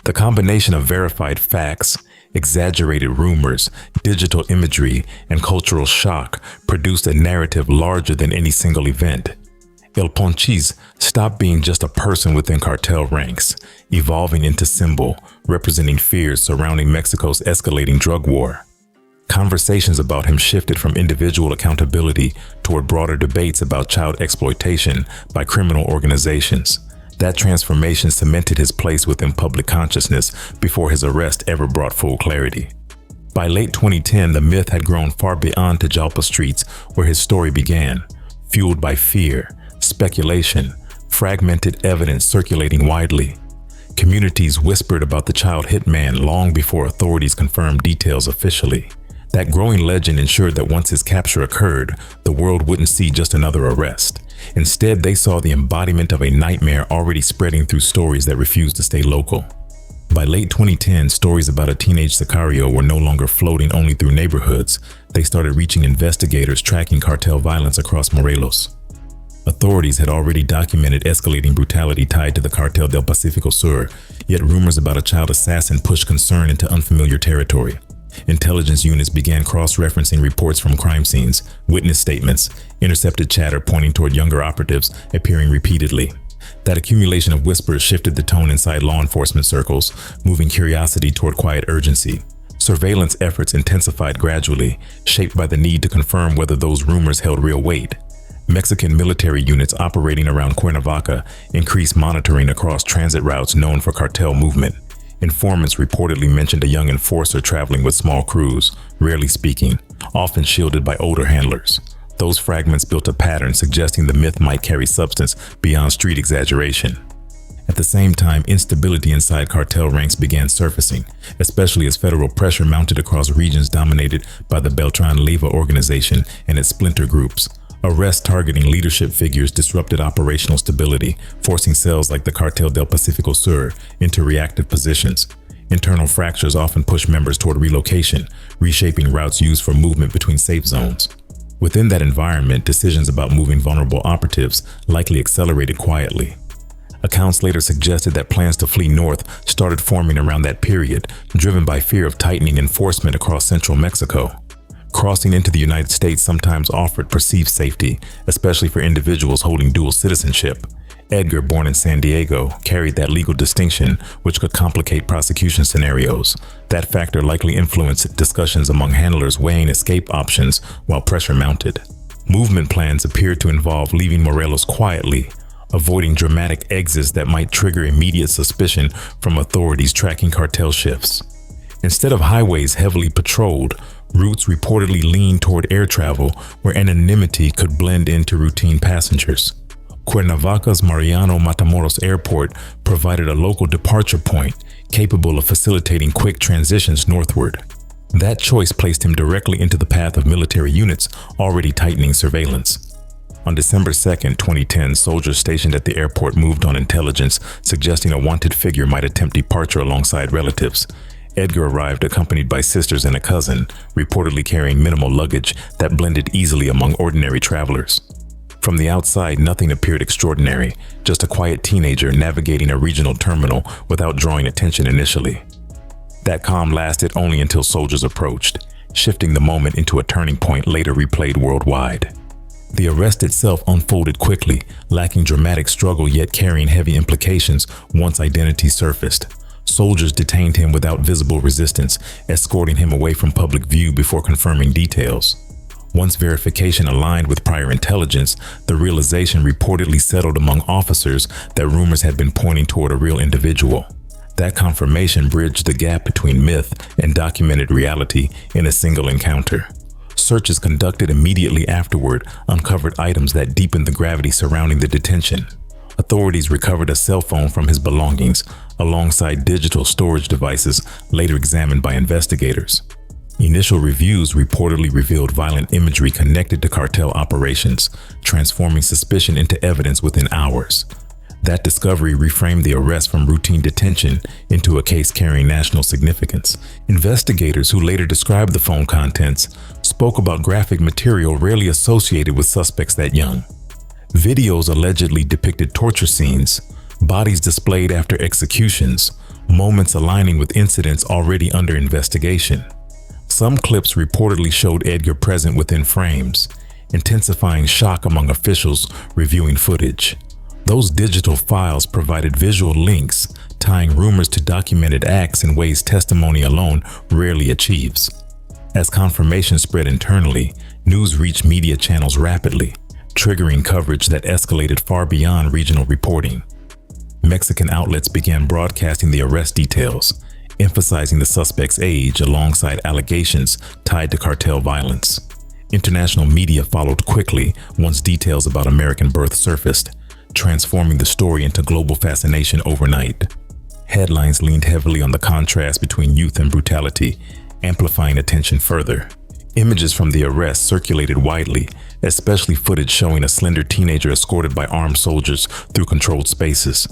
The combination of verified facts, exaggerated rumors, digital imagery, and cultural shock produced a narrative larger than any single event. El Ponchis stopped being just a person within cartel ranks, evolving into symbol, representing fears surrounding Mexico's escalating drug war. Conversations about him shifted from individual accountability toward broader debates about child exploitation by criminal organizations. That transformation cemented his place within public consciousness before his arrest ever brought full clarity. By late 2010, the myth had grown far beyond Tejalpa streets where his story began, fueled by fear, speculation, fragmented evidence circulating widely. Communities whispered about the child hitman long before authorities confirmed details officially. That growing legend ensured that once his capture occurred, the world wouldn't see just another arrest. Instead, they saw the embodiment of a nightmare already spreading through stories that refused to stay local. By late 2010, stories about a teenage Sicario were no longer floating only through neighborhoods. They started reaching investigators tracking cartel violence across Morelos. Authorities had already documented escalating brutality tied to the Cartel del Pacifico Sur, yet rumors about a child assassin pushed concern into unfamiliar territory. Intelligence units began cross-referencing reports from crime scenes, witness statements, intercepted chatter pointing toward younger operatives appearing repeatedly. That accumulation of whispers shifted the tone inside law enforcement circles, moving curiosity toward quiet urgency. Surveillance efforts intensified gradually, shaped by the need to confirm whether those rumors held real weight. Mexican military units operating around Cuernavaca increased monitoring across transit routes known for cartel movement. Informants reportedly mentioned a young enforcer traveling with small crews, rarely speaking, often shielded by older handlers. Those fragments built a pattern suggesting the myth might carry substance beyond street exaggeration. At the same time, instability inside cartel ranks began surfacing, especially as federal pressure mounted across regions dominated by the Beltran-Leyva organization and its splinter groups. Arrests targeting leadership figures disrupted operational stability, forcing cells like the Cartel del Pacifico Sur into reactive positions. Internal fractures often pushed members toward relocation, reshaping routes used for movement between safe zones. Within that environment, decisions about moving vulnerable operatives likely accelerated quietly. Accounts later suggested that plans to flee north started forming around that period, driven by fear of tightening enforcement across central Mexico. Crossing into the United States sometimes offered perceived safety, especially for individuals holding dual citizenship. Edgar, born in San Diego, carried that legal distinction, which could complicate prosecution scenarios. That factor likely influenced discussions among handlers weighing escape options while pressure mounted. Movement plans appeared to involve leaving Morelos quietly, avoiding dramatic exits that might trigger immediate suspicion from authorities tracking cartel shifts. Instead of highways heavily patrolled, routes reportedly leaned toward air travel where anonymity could blend into routine passengers. Cuernavaca's Mariano Matamoros Airport provided a local departure point capable of facilitating quick transitions northward. That choice placed him directly into the path of military units already tightening surveillance. On December 2, 2010, soldiers stationed at the airport moved on intelligence suggesting a wanted figure might attempt departure alongside relatives. Edgar arrived accompanied by sisters and a cousin, reportedly carrying minimal luggage that blended easily among ordinary travelers. From the outside, nothing appeared extraordinary, just a quiet teenager navigating a regional terminal without drawing attention initially. That calm lasted only until soldiers approached, shifting the moment into a turning point later replayed worldwide. The arrest itself unfolded quickly, lacking dramatic struggle yet carrying heavy implications once identity surfaced. Soldiers detained him without visible resistance, escorting him away from public view before confirming details. Once verification aligned with prior intelligence, the realization reportedly settled among officers that rumors had been pointing toward a real individual. That confirmation bridged the gap between myth and documented reality in a single encounter. Searches conducted immediately afterward uncovered items that deepened the gravity surrounding the detention. Authorities recovered a cell phone from his belongings, alongside digital storage devices later examined by investigators. Initial reviews reportedly revealed violent imagery connected to cartel operations, transforming suspicion into evidence within hours. That discovery reframed the arrest from routine detention into a case carrying national significance. Investigators who later described the phone contents spoke about graphic material rarely associated with suspects that young. Videos allegedly depicted torture scenes, bodies displayed after executions, moments aligning with incidents already under investigation. Some clips reportedly showed Edgar present within frames, intensifying shock among officials reviewing footage. Those digital files provided visual links, tying rumors to documented acts in ways testimony alone rarely achieves. As confirmation spread internally, news reached media channels rapidly, triggering coverage that escalated far beyond regional reporting. Mexican outlets began broadcasting the arrest details, emphasizing the suspect's age alongside allegations tied to cartel violence. International media followed quickly once details about American birth surfaced, transforming the story into global fascination overnight. Headlines leaned heavily on the contrast between youth and brutality, amplifying attention further. Images from the arrest circulated widely, especially footage showing a slender teenager escorted by armed soldiers through controlled spaces.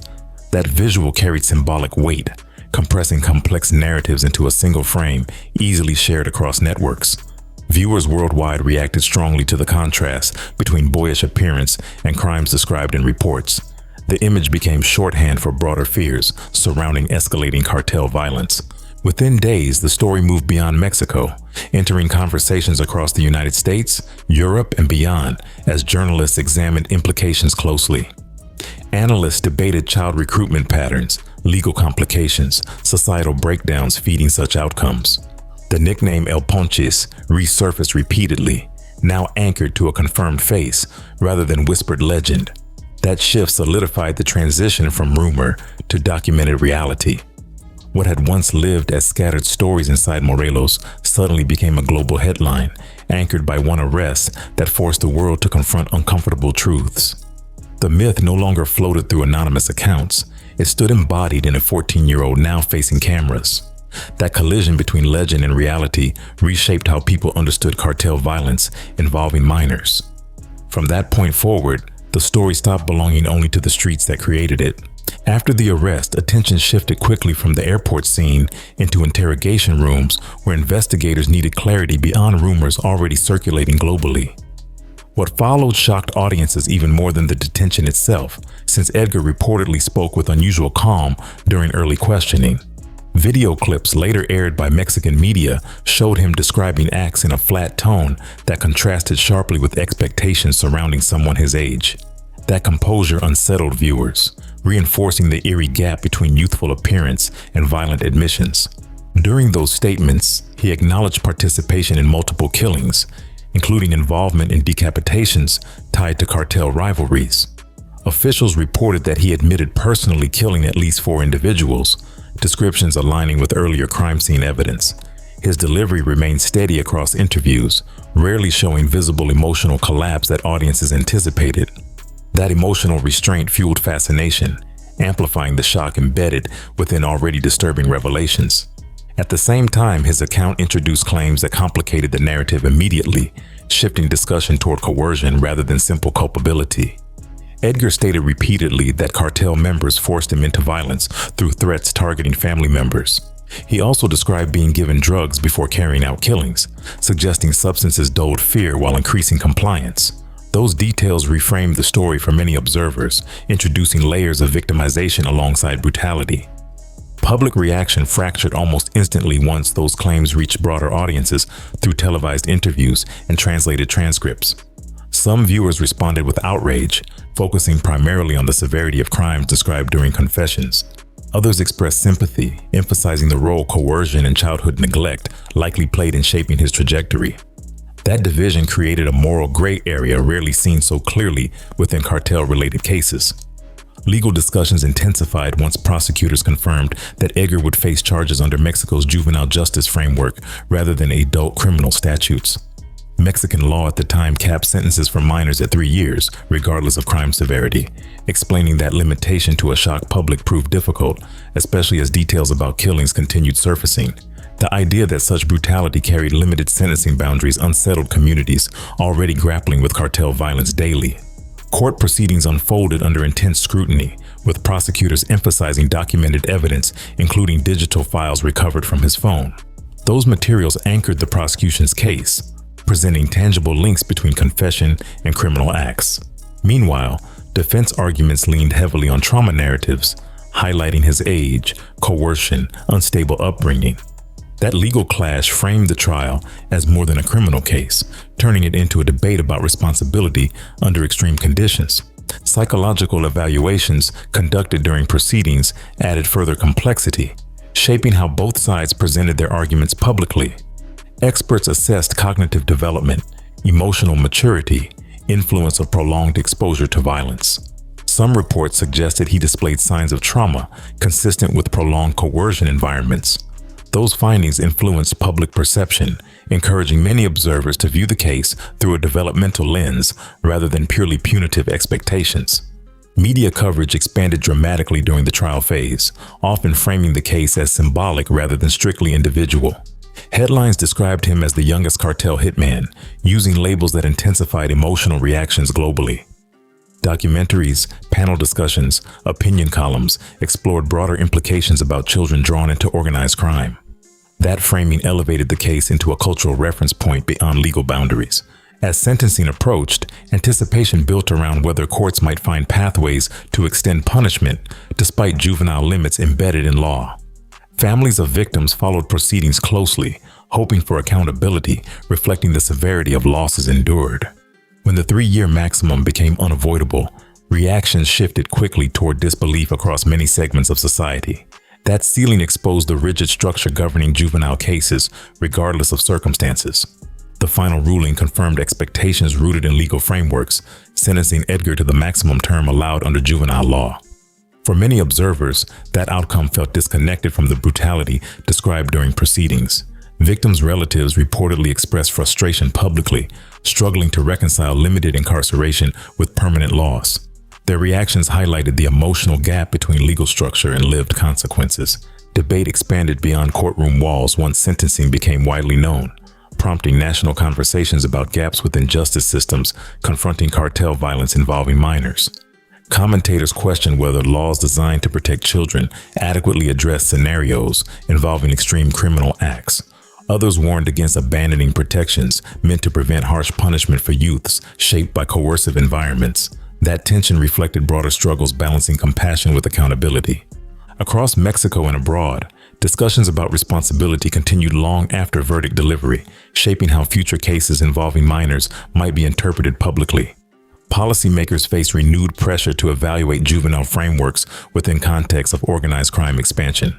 That visual carried symbolic weight, compressing complex narratives into a single frame, easily shared across networks. Viewers worldwide reacted strongly to the contrast between boyish appearance and crimes described in reports. The image became shorthand for broader fears surrounding escalating cartel violence. Within days, the story moved beyond Mexico, entering conversations across the United States, Europe, and beyond as journalists examined implications closely. Analysts debated child recruitment patterns, legal complications, societal breakdowns feeding such outcomes. The nickname El Ponchis resurfaced repeatedly, now anchored to a confirmed face rather than whispered legend. That shift solidified the transition from rumor to documented reality. What had once lived as scattered stories inside Morelos suddenly became a global headline, anchored by one arrest that forced the world to confront uncomfortable truths. The myth no longer floated through anonymous accounts. It stood embodied in a 14-year-old now facing cameras. That collision between legend and reality reshaped how people understood cartel violence involving minors. From that point forward, the story stopped belonging only to the streets that created it. After the arrest, attention shifted quickly from the airport scene into interrogation rooms where investigators needed clarity beyond rumors already circulating globally. What followed shocked audiences even more than the detention itself, since Edgar reportedly spoke with unusual calm during early questioning. Video clips later aired by Mexican media showed him describing acts in a flat tone that contrasted sharply with expectations surrounding someone his age. That composure unsettled viewers, reinforcing the eerie gap between youthful appearance and violent admissions. During those statements, he acknowledged participation in multiple killings, including involvement in decapitations tied to cartel rivalries. Officials reported that he admitted personally killing at least 4 individuals, descriptions aligning with earlier crime scene evidence. His delivery remained steady across interviews, rarely showing visible emotional collapse that audiences anticipated. That emotional restraint fueled fascination, amplifying the shock embedded within already disturbing revelations. At the same time, his account introduced claims that complicated the narrative immediately, shifting discussion toward coercion rather than simple culpability. Edgar stated repeatedly that cartel members forced him into violence through threats targeting family members. He also described being given drugs before carrying out killings, suggesting substances dulled fear while increasing compliance. Those details reframed the story for many observers, introducing layers of victimization alongside brutality. Public reaction fractured almost instantly once those claims reached broader audiences through televised interviews and translated transcripts. Some viewers responded with outrage, focusing primarily on the severity of crimes described during confessions. Others expressed sympathy, emphasizing the role coercion and childhood neglect likely played in shaping his trajectory. That division created a moral gray area rarely seen so clearly within cartel-related cases. Legal discussions intensified once prosecutors confirmed that Edgar would face charges under Mexico's juvenile justice framework rather than adult criminal statutes. Mexican law at the time capped sentences for minors at 3 years, regardless of crime severity. Explaining that limitation to a shocked public proved difficult, especially as details about killings continued surfacing. The idea that such brutality carried limited sentencing boundaries unsettled communities already grappling with cartel violence daily. Court proceedings unfolded under intense scrutiny, with prosecutors emphasizing documented evidence, including digital files recovered from his phone. Those materials anchored the prosecution's case, presenting tangible links between confession and criminal acts. Meanwhile, defense arguments leaned heavily on trauma narratives, highlighting his age, coercion, unstable upbringing. That legal clash framed the trial as more than a criminal case, turning it into a debate about responsibility under extreme conditions. Psychological evaluations conducted during proceedings added further complexity, shaping how both sides presented their arguments publicly. Experts assessed cognitive development, emotional maturity, influence of prolonged exposure to violence. Some reports suggested he displayed signs of trauma consistent with prolonged coercion environments. Those findings influenced public perception, encouraging many observers to view the case through a developmental lens rather than purely punitive expectations. Media coverage expanded dramatically during the trial phase, often framing the case as symbolic rather than strictly individual. Headlines described him as the youngest cartel hitman, using labels that intensified emotional reactions globally. Documentaries, panel discussions, opinion columns explored broader implications about children drawn into organized crime. That framing elevated the case into a cultural reference point beyond legal boundaries. As sentencing approached, anticipation built around whether courts might find pathways to extend punishment despite juvenile limits embedded in law. Families of victims followed proceedings closely, hoping for accountability, reflecting the severity of losses endured. When the 3-year maximum became unavoidable, reactions shifted quickly toward disbelief across many segments of society. That ceiling exposed the rigid structure governing juvenile cases, regardless of circumstances. The final ruling confirmed expectations rooted in legal frameworks, sentencing Edgar to the maximum term allowed under juvenile law. For many observers, that outcome felt disconnected from the brutality described during proceedings. Victims' relatives reportedly expressed frustration publicly, struggling to reconcile limited incarceration with permanent loss. Their reactions highlighted the emotional gap between legal structure and lived consequences. Debate expanded beyond courtroom walls once sentencing became widely known, prompting national conversations about gaps within justice systems confronting cartel violence involving minors. Commentators questioned whether laws designed to protect children adequately address scenarios involving extreme criminal acts. Others warned against abandoning protections meant to prevent harsh punishment for youths shaped by coercive environments. That tension reflected broader struggles balancing compassion with accountability. Across Mexico and abroad, discussions about responsibility continued long after verdict delivery, shaping how future cases involving minors might be interpreted publicly. Policymakers face renewed pressure to evaluate juvenile frameworks within context of organized crime expansion.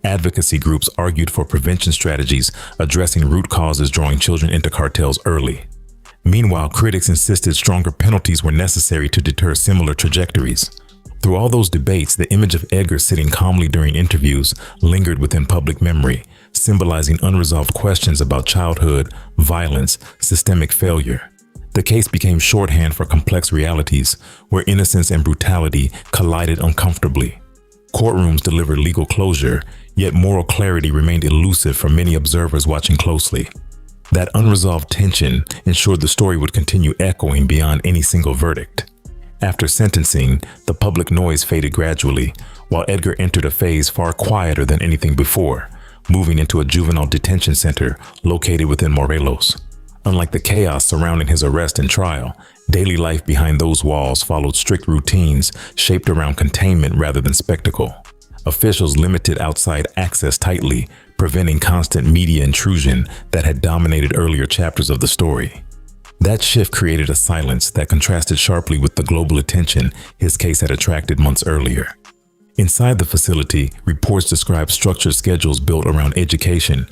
Advocacy groups argued for prevention strategies addressing root causes drawing children into cartels early. Meanwhile, critics insisted stronger penalties were necessary to deter similar trajectories. Through all those debates, the image of Edgar sitting calmly during interviews lingered within public memory, symbolizing unresolved questions about childhood, violence, systemic failure. The case became shorthand for complex realities where innocence and brutality collided uncomfortably. Courtrooms delivered legal closure, yet moral clarity remained elusive for many observers watching closely. That unresolved tension ensured the story would continue echoing beyond any single verdict. After sentencing, the public noise faded gradually, while Edgar entered a phase far quieter than anything before, moving into a juvenile detention center located within Morelos. Unlike the chaos surrounding his arrest and trial, daily life behind those walls followed strict routines shaped around containment rather than spectacle. Officials limited outside access tightly, preventing constant media intrusion that had dominated earlier chapters of the story. That shift created a silence that contrasted sharply with the global attention his case had attracted months earlier. Inside the facility, reports describe structured schedules built around education,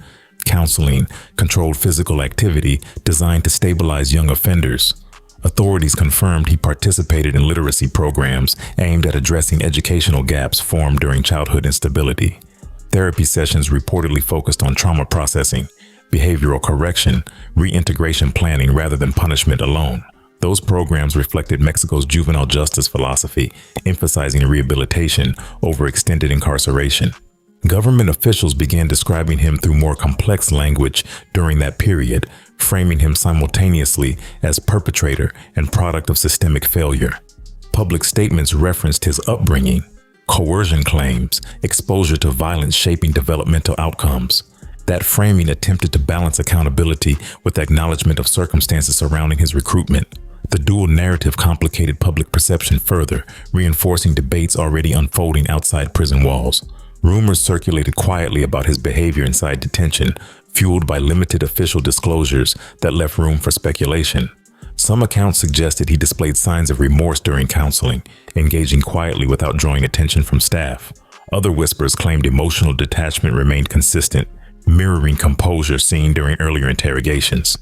counseling, controlled physical activity designed to stabilize young offenders. Authorities confirmed he participated in literacy programs aimed at addressing educational gaps formed during childhood instability. Therapy sessions reportedly focused on trauma processing, behavioral correction, reintegration planning rather than punishment alone. Those programs reflected Mexico's juvenile justice philosophy, emphasizing rehabilitation over extended incarceration. Government officials began describing him through more complex language during that period, framing him simultaneously as perpetrator and product of systemic failure. Public statements referenced his upbringing, coercion claims, exposure to violence shaping developmental outcomes. That framing attempted to balance accountability with acknowledgement of circumstances surrounding his recruitment. The dual narrative complicated public perception further, reinforcing debates already unfolding outside prison walls. Rumors circulated quietly about his behavior inside detention, fueled by limited official disclosures that left room for speculation. Some accounts suggested he displayed signs of remorse during counseling, engaging quietly without drawing attention from staff. Other whispers claimed emotional detachment remained consistent, mirroring composure seen during earlier interrogations.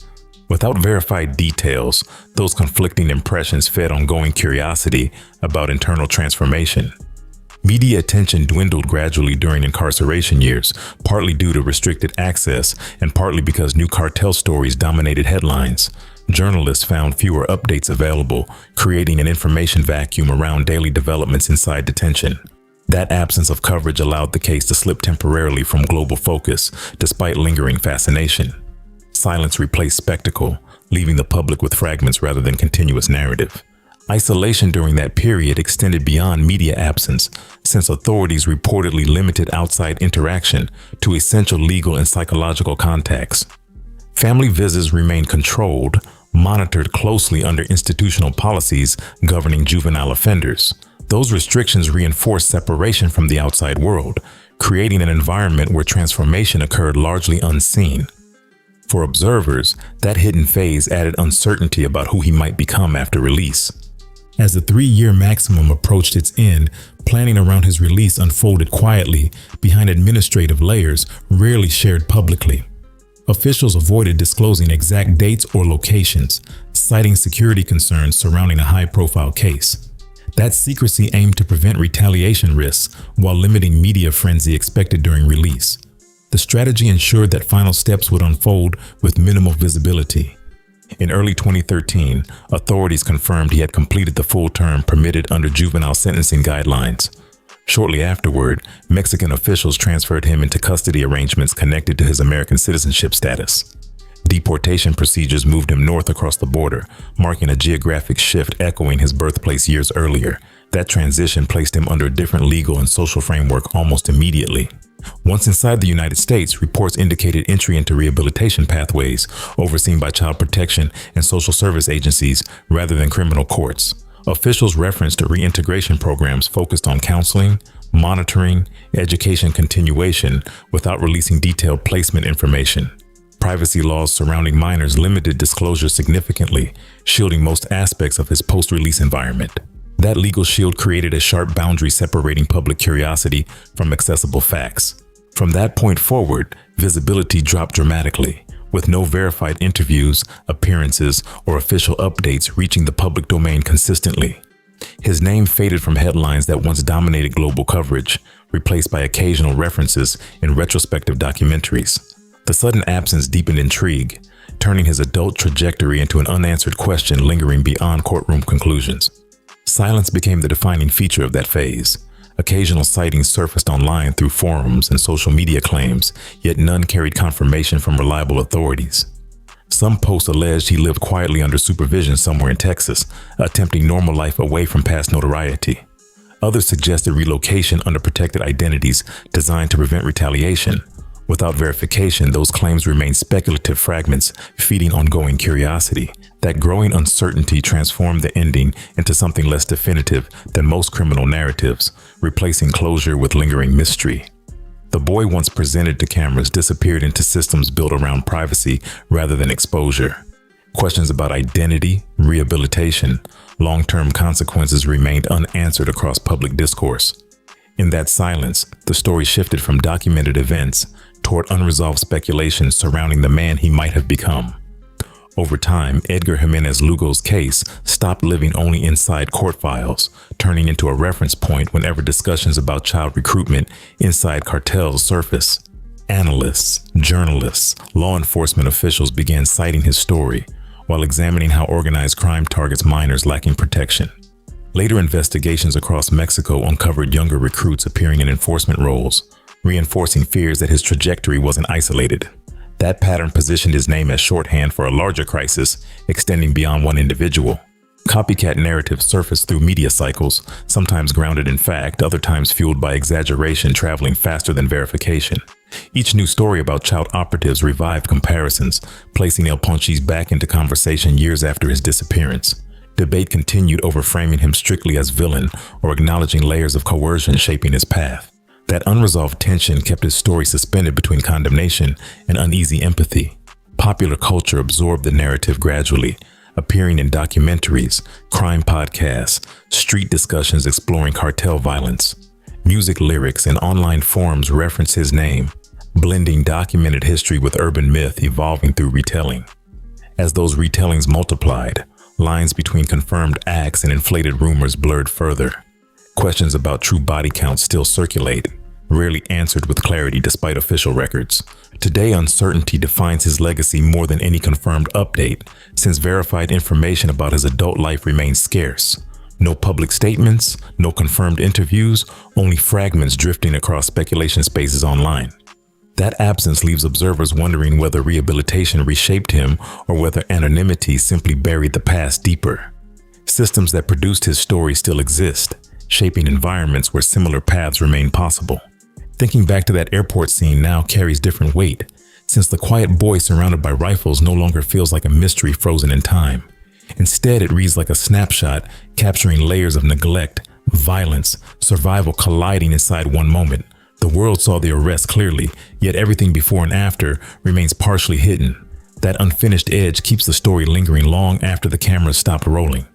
Without verified details, those conflicting impressions fed ongoing curiosity about internal transformation. Media attention dwindled gradually during incarceration years, partly due to restricted access and partly because new cartel stories dominated headlines. Journalists found fewer updates available, creating an information vacuum around daily developments inside detention. That absence of coverage allowed the case to slip temporarily from global focus, despite lingering fascination. Silence replaced spectacle, leaving the public with fragments rather than continuous narrative. Isolation during that period extended beyond media absence, since authorities reportedly limited outside interaction to essential legal and psychological contacts. Family visits remained controlled, monitored closely under institutional policies governing juvenile offenders. Those restrictions reinforced separation from the outside world, creating an environment where transformation occurred largely unseen. For observers, that hidden phase added uncertainty about who he might become after release. As the 3-year maximum approached its end, planning around his release unfolded quietly behind administrative layers rarely shared publicly. Officials avoided disclosing exact dates or locations, citing security concerns surrounding a high-profile case. That secrecy aimed to prevent retaliation risks while limiting media frenzy expected during release. The strategy ensured that final steps would unfold with minimal visibility. In early 2013, authorities confirmed he had completed the full term permitted under juvenile sentencing guidelines. Shortly afterward, Mexican officials transferred him into custody arrangements connected to his American citizenship status. Deportation procedures moved him north across the border, marking a geographic shift echoing his birthplace years earlier. That transition placed him under a different legal and social framework almost immediately. Once inside the United States, reports indicated entry into rehabilitation pathways overseen by child protection and social service agencies rather than criminal courts. Officials referenced reintegration programs focused on counseling, monitoring, education continuation without releasing detailed placement information. Privacy laws surrounding minors limited disclosure significantly, shielding most aspects of his post-release environment. That legal shield created a sharp boundary separating public curiosity from accessible facts. From that point forward, visibility dropped dramatically, with no verified interviews, appearances, or official updates reaching the public domain consistently. His name faded from headlines that once dominated global coverage, replaced by occasional references in retrospective documentaries. The sudden absence deepened intrigue, turning his adult trajectory into an unanswered question lingering beyond courtroom conclusions. Silence became the defining feature of that phase. Occasional sightings surfaced online through forums and social media claims, yet none carried confirmation from reliable authorities. Some posts alleged he lived quietly under supervision somewhere in Texas, attempting normal life away from past notoriety. Others suggested relocation under protected identities designed to prevent retaliation. Without verification, those claims remain speculative fragments, feeding ongoing curiosity. That growing uncertainty transformed the ending into something less definitive than most criminal narratives, replacing closure with lingering mystery. The boy once presented to cameras disappeared into systems built around privacy rather than exposure. Questions about identity, rehabilitation, long-term consequences remained unanswered across public discourse. In that silence, the story shifted from documented events toward unresolved speculation surrounding the man he might have become. Over time, Edgar Jimenez Lugo's case stopped living only inside court files, turning into a reference point whenever discussions about child recruitment inside cartels surfaced. Analysts, journalists, law enforcement officials began citing his story, while examining how organized crime targets minors lacking protection. Later investigations across Mexico uncovered younger recruits appearing in enforcement roles, reinforcing fears that his trajectory wasn't isolated. That pattern positioned his name as shorthand for a larger crisis, extending beyond one individual. Copycat narratives surfaced through media cycles, sometimes grounded in fact, other times fueled by exaggeration traveling faster than verification. Each new story about child operatives revived comparisons, placing El Ponchis back into conversation years after his disappearance. Debate continued over framing him strictly as villain or acknowledging layers of coercion shaping his path. That unresolved tension kept his story suspended between condemnation and uneasy empathy. Popular culture absorbed the narrative gradually, appearing in documentaries, crime podcasts, street discussions exploring cartel violence. Music lyrics and online forums reference his name, blending documented history with urban myth evolving through retelling. As those retellings multiplied, lines between confirmed acts and inflated rumors blurred further. Questions about true body counts still circulate, rarely answered with clarity despite official records. Today, uncertainty defines his legacy more than any confirmed update, since verified information about his adult life remains scarce. No public statements, no confirmed interviews, only fragments drifting across speculation spaces online. That absence leaves observers wondering whether rehabilitation reshaped him or whether anonymity simply buried the past deeper. Systems that produced his story still exist, shaping environments where similar paths remain possible. Thinking back to that airport scene now carries different weight, since the quiet boy surrounded by rifles no longer feels like a mystery frozen in time. Instead, it reads like a snapshot, capturing layers of neglect, violence, survival colliding inside one moment. The world saw the arrest clearly, yet everything before and after remains partially hidden. That unfinished edge keeps the story lingering long after the cameras stop rolling.